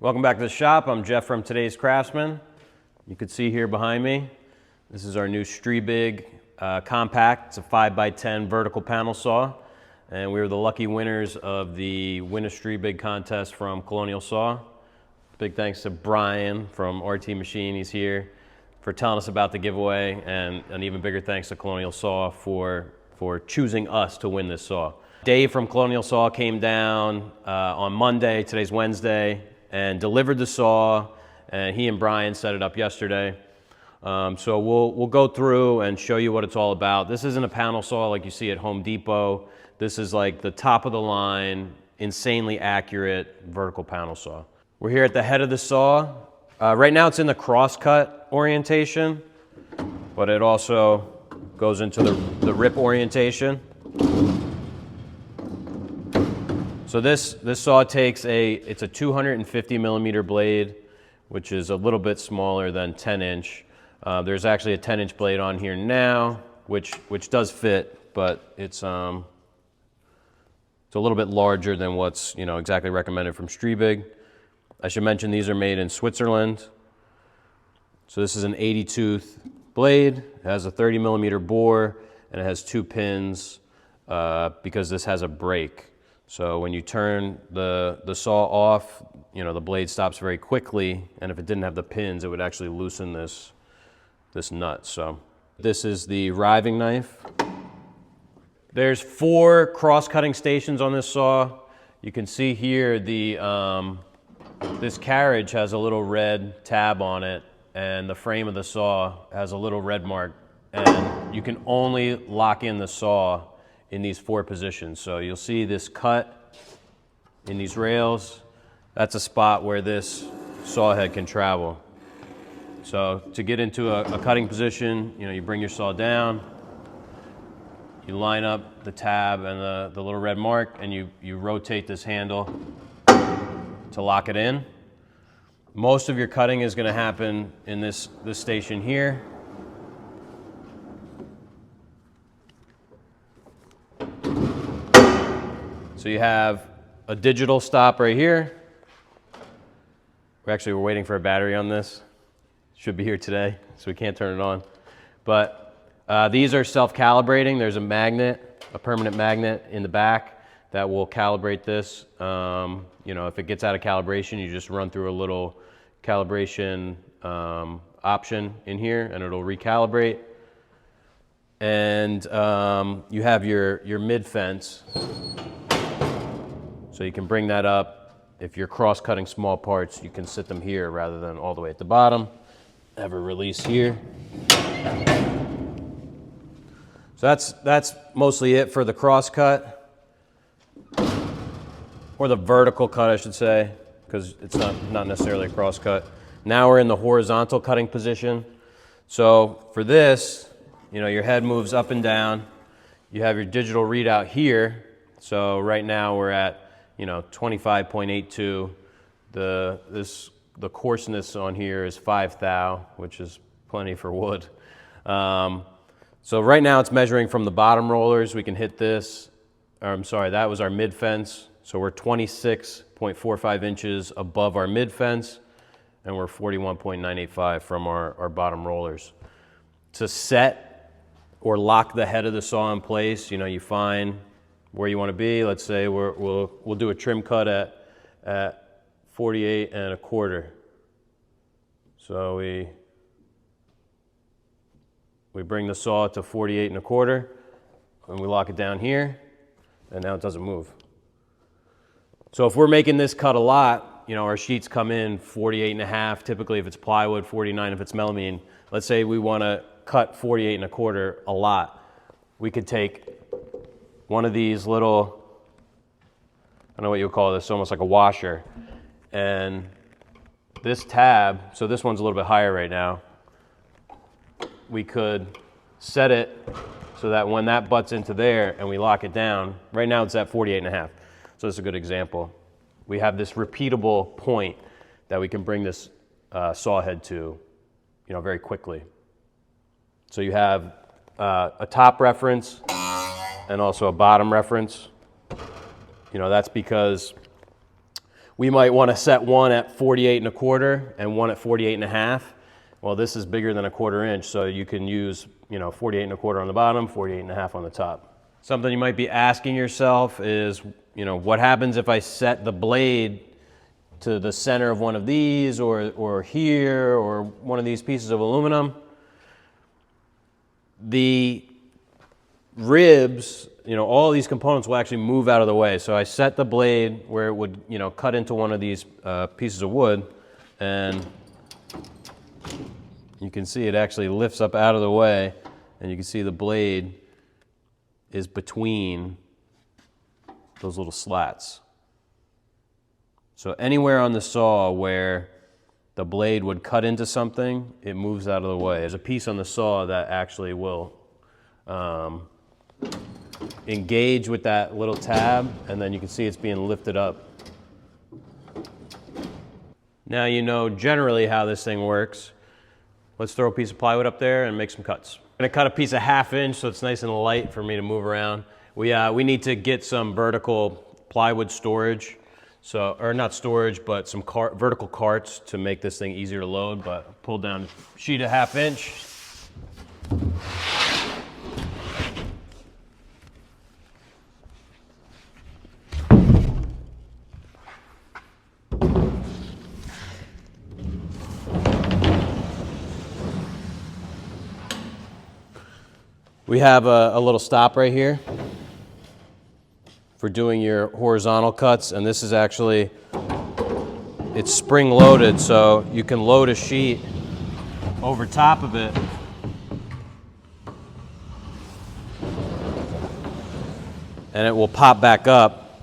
Welcome back to the shop. I'm Jeff from Today's Craftsman. You can see here behind me, this is our new Striebig Compact. It's a 5x10 vertical panel saw, and we were the lucky winners of the Win A Striebig contest from Colonial Saw. Big thanks to Brian from RT Machine, he's here, for telling us about the giveaway, and an even bigger thanks to Colonial Saw for choosing us to win this saw. Dave from Colonial Saw came down on Monday, today's Wednesday, and delivered the saw, and he and Brian set it up yesterday. So we'll go through and show you what it's all about. This isn't a panel saw like you see at Home Depot. This is like the top of the line, insanely accurate vertical panel saw. We're here at the head of the saw. Right now it's in the cross-cut orientation, but it also goes into the rip orientation. So this saw takes it's a 250 millimeter blade, which is a little bit smaller than 10-inch. There's actually a 10-inch blade on here now, which does fit, but it's a little bit larger than what's exactly recommended from Striebig. I should mention these are made in Switzerland. So this is an 80-tooth blade. It has a 30 millimeter bore, and it has 2 pins because this has a brake. So when you turn the saw off, the blade stops very quickly, and if it didn't have the pins, it would actually loosen this nut. So this is the riving knife. There's 4 cross-cutting stations on this saw. You can see here this carriage has a little red tab on it, and the frame of the saw has a little red mark, and you can only lock in the saw in these 4 positions. So you'll see this cut in these rails. That's a spot where this saw head can travel. So to get into a cutting position, you bring your saw down, you line up the tab and the little red mark, and you rotate this handle to lock it in. Most of your cutting is going to happen in this station here. So you have a digital stop right here. We're waiting for a battery on this. Should be here today, so we can't turn it on. But these are self-calibrating. There's a magnet, a permanent magnet in the back that will calibrate this. If it gets out of calibration, you just run through a little calibration option in here, and it'll recalibrate. And you have your mid fence. So you can bring that up. If you're cross-cutting small parts, you can sit them here rather than all the way at the bottom. Have a release here. So that's mostly it for the cross-cut, or the vertical cut, I should say, because it's not necessarily a cross-cut. Now we're in the horizontal cutting position. So for this, your head moves up and down. You have your digital readout here. So right now we're at 25.82. The coarseness on here is 5 thou, which is plenty for wood. So right now it's measuring from the bottom rollers. We can hit this. I'm sorry, that was our mid fence. So we're 26.45 inches above our mid fence, and we're 41.985 from our bottom rollers. To set or lock the head of the saw in place, you find where you want to be. Let's say we'll do a trim cut at 48 1/4. So we bring the saw to 48 1/4, and we lock it down here, and now it doesn't move. So if we're making this cut a lot, our sheets come in 48 1/2. Typically, if it's plywood, 49 if it's melamine. Let's say we want to cut 48 1/4 a lot. We could take one of these little, I don't know what you would call this, almost like a washer. And this tab, so this one's a little bit higher right now, we could set it so that when that butts into there and we lock it down, right now it's at 48 1/2. So this is a good example. We have this repeatable point that we can bring this saw head to, very quickly. So you have a top reference and also a bottom reference. That's because we might want to set one at 48 1/4 and one at 48 1/2. Well, this is bigger than 1/4 inch, so you can use, 48 1/4 on the bottom, 48 1/2 on the top. Something you might be asking yourself is, what happens if I set the blade to the center of one of these or here or one of these pieces of aluminum? The ribs, all these components will actually move out of the way. So I set the blade where it would, cut into one of these pieces of wood, and you can see it actually lifts up out of the way, and you can see the blade is between those little slats. So anywhere on the saw where the blade would cut into something, it moves out of the way. There's a piece on the saw that actually will engage with that little tab, and then you can see it's being lifted up. Now you know generally how this thing works. Let's throw a piece of plywood up there and make some cuts. I'm gonna cut a piece of 1/2 inch so it's nice and light for me to move around. We need to get some vertical plywood storage. So, or not storage, but some vertical carts to make this thing easier to load, but pull down a sheet of 1/2 inch. We have a little stop right here for doing your horizontal cuts, and this is actually, it's spring loaded, so you can load a sheet over top of it and it will pop back up.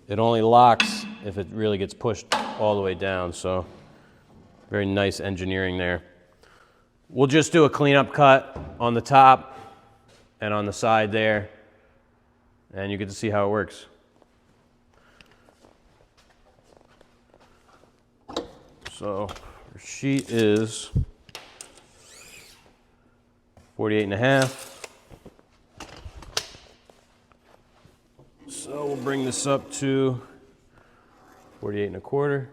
It only locks if it really gets pushed all the way down, so very nice engineering there. We'll just do a cleanup cut on the top and on the side there, and you get to see how it works. So our sheet is 48 1/2. So we'll bring this up to 48 1/4.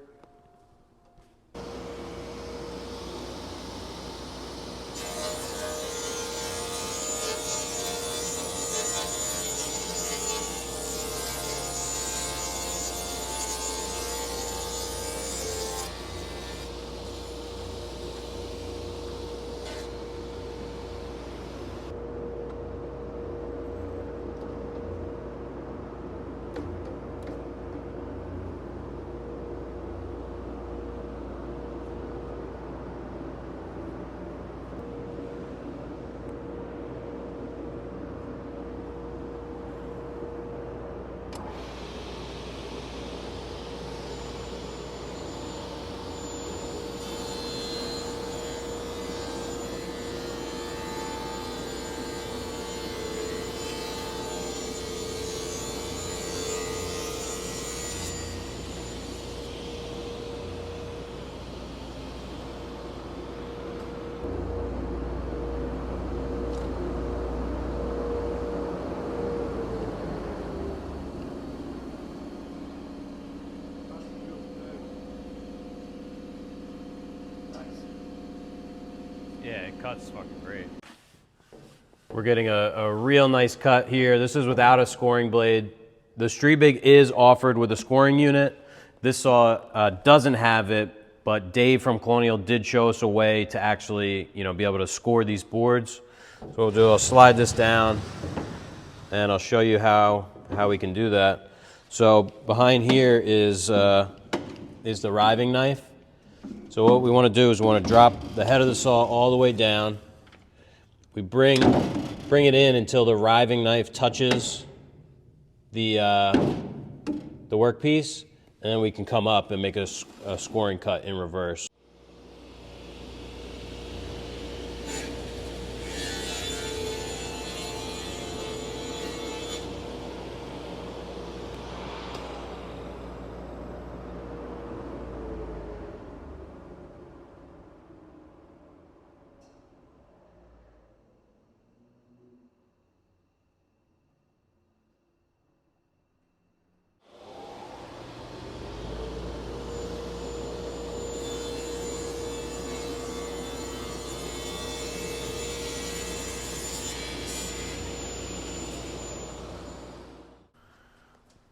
Yeah, it cuts fucking great. We're getting a real nice cut here. This is without a scoring blade. The Striebig is offered with a scoring unit. This saw doesn't have it, but Dave from Colonial did show us a way to actually, be able to score these boards. So what we'll do, I'll slide this down and I'll show you how we can do that. So behind here is the riving knife. So what we want to do is we want to drop the head of the saw all the way down. We bring it in until the riving knife touches the workpiece, and then we can come up and make a scoring cut in reverse.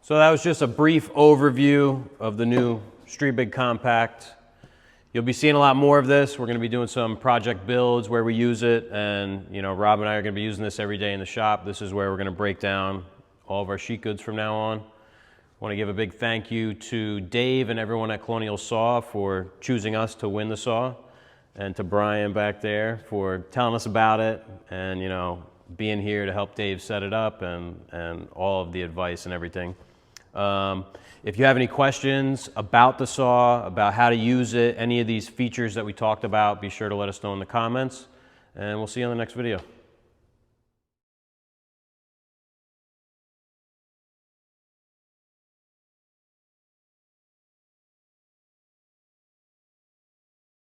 So that was just a brief overview of the new Striebig Compact. You'll be seeing a lot more of this. We're going to be doing some project builds where we use it, and Rob and I are going to be using this every day in the shop. This is where we're going to break down all of our sheet goods from now on. I want to give a big thank you to Dave and everyone at Colonial Saw for choosing us to win the saw, and to Brian back there for telling us about it, and being here to help Dave set it up, and all of the advice and everything. If you have any questions about the saw, about how to use it, any of these features that we talked about, be sure to let us know in the comments, and we'll see you on the next video.